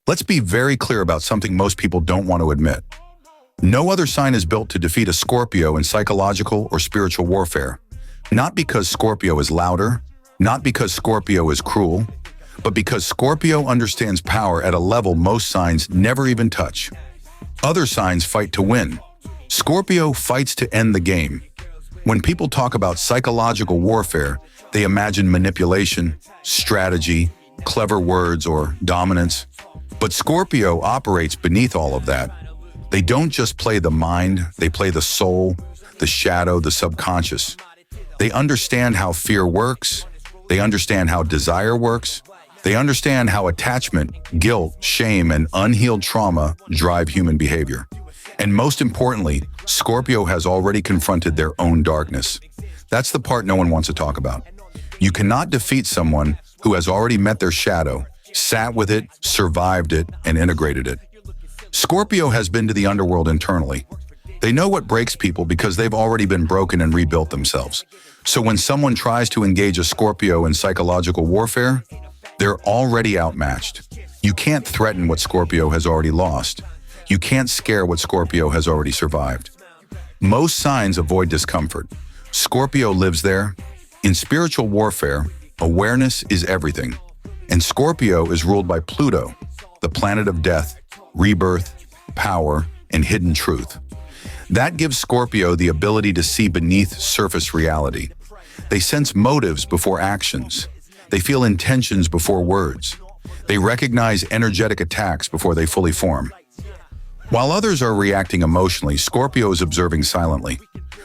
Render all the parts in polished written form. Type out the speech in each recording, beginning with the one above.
Let's be very clear about something most people don't want to admit. No other sign is built to defeat a Scorpio in psychological or spiritual warfare. Not because Scorpio is louder, not because Scorpio is cruel, but because Scorpio understands power at a level most signs never even touch. Other signs fight to win. Scorpio fights to end the game. When people talk about psychological warfare, they imagine manipulation, strategy, clever words, or dominance. But Scorpio operates beneath all of that. They don't just play the mind, they play the soul, the shadow, the subconscious. They understand how fear works. They understand how desire works. They understand how attachment, guilt, shame, and unhealed trauma drive human behavior. And most importantly, Scorpio has already confronted their own darkness. That's the part no one wants to talk about. You cannot defeat someone who has already met their shadow, sat with it, survived it, and integrated it. Scorpio has been to the underworld internally. They know what breaks people because they've already been broken and rebuilt themselves. So when someone tries to engage a Scorpio in psychological warfare, they're already outmatched. You can't threaten what Scorpio has already lost. You can't scare what Scorpio has already survived. Most signs avoid discomfort. Scorpio lives there. In spiritual warfare, awareness is everything. And Scorpio is ruled by Pluto, the planet of death, rebirth, power, and hidden truth. That gives Scorpio the ability to see beneath surface reality. They sense motives before actions. They feel intentions before words. They recognize energetic attacks before they fully form. While others are reacting emotionally, Scorpio is observing silently.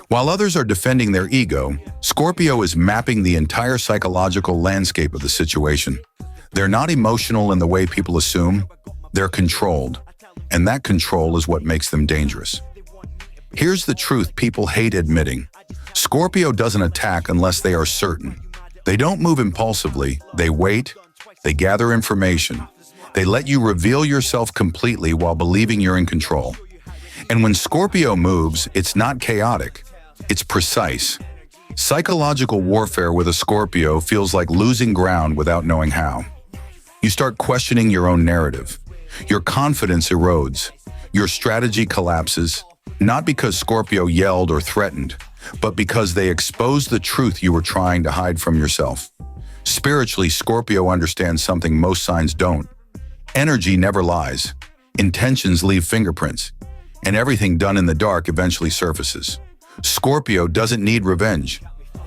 While others are defending their ego, Scorpio is mapping the entire psychological landscape of the situation. They're not emotional in the way people assume. They're controlled. And that control is what makes them dangerous. Here's the truth people hate admitting. Scorpio doesn't attack unless they are certain. They don't move impulsively. They wait. They gather information. They let you reveal yourself completely while believing you're in control. And when Scorpio moves, it's not chaotic. It's precise. Psychological warfare with a Scorpio feels like losing ground without knowing how. You start questioning your own narrative. Your confidence erodes. Your strategy collapses, not because Scorpio yelled or threatened, but because they exposed the truth you were trying to hide from yourself. Spiritually, Scorpio understands something most signs don't. Energy never lies. Intentions leave fingerprints. And everything done in the dark eventually surfaces. Scorpio doesn't need revenge.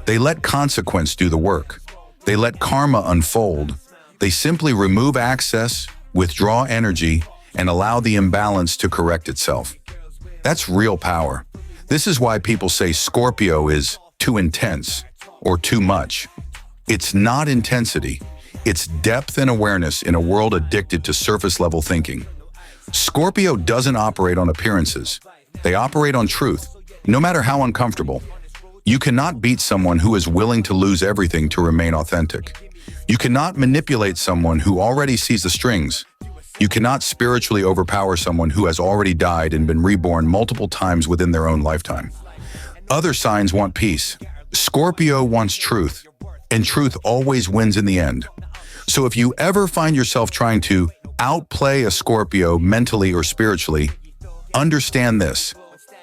They let consequence do the work. They let karma unfold. They simply remove access, withdraw energy, and allow the imbalance to correct itself. That's real power. This is why people say Scorpio is too intense or too much. It's not intensity. It's depth and awareness in a world addicted to surface-level thinking. Scorpio doesn't operate on appearances. They operate on truth, no matter how uncomfortable. You cannot beat someone who is willing to lose everything to remain authentic. You cannot manipulate someone who already sees the strings. You cannot spiritually overpower someone who has already died and been reborn multiple times within their own lifetime. Other signs want peace. Scorpio wants truth, and truth always wins in the end. So if you ever find yourself trying to outplay a Scorpio mentally or spiritually, understand this.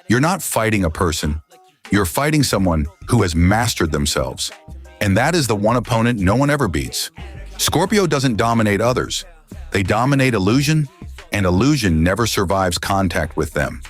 You're not fighting a person. You're fighting someone who has mastered themselves. And that is the one opponent no one ever beats. Scorpio doesn't dominate others. They dominate illusion, and illusion never survives contact with them.